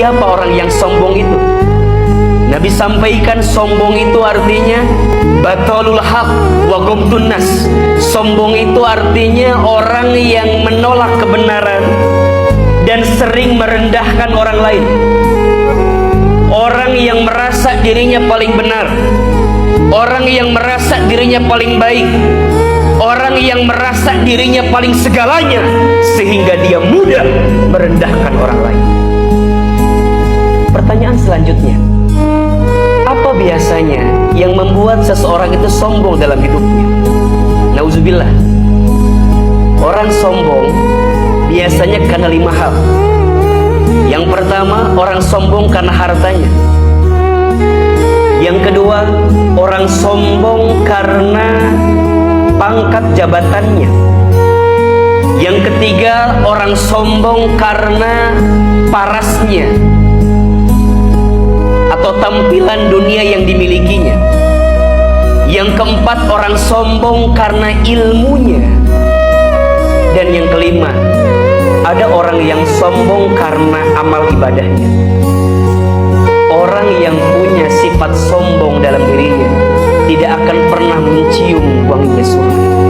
siapa orang yang sombong itu? Nabi sampaikan sombong itu artinya batalul haq wa ghamtun nas. Sombong itu artinya orang yang menolak kebenaran dan sering merendahkan orang lain. Orang yang merasa dirinya paling benar, orang yang merasa dirinya paling baik, orang yang merasa dirinya paling segalanya, sehingga dia mudah merendahkan orang lain. Pertanyaan selanjutnya, apa biasanya yang membuat seseorang itu sombong dalam hidupnya? Nauzubillah. Orang sombong biasanya karena 5 hal. Yang pertama, orang sombong karena hartanya. Yang kedua, orang sombong karena pangkat jabatannya. Yang ketiga, orang sombong karena parasnya atau tampilan dunia yang dimilikinya. Yang keempat, orang sombong karena ilmunya. Dan yang kelima, ada orang yang sombong karena amal ibadahnya. Orang yang punya sifat sombong dalam dirinya tidak akan pernah mencium wanginya surga.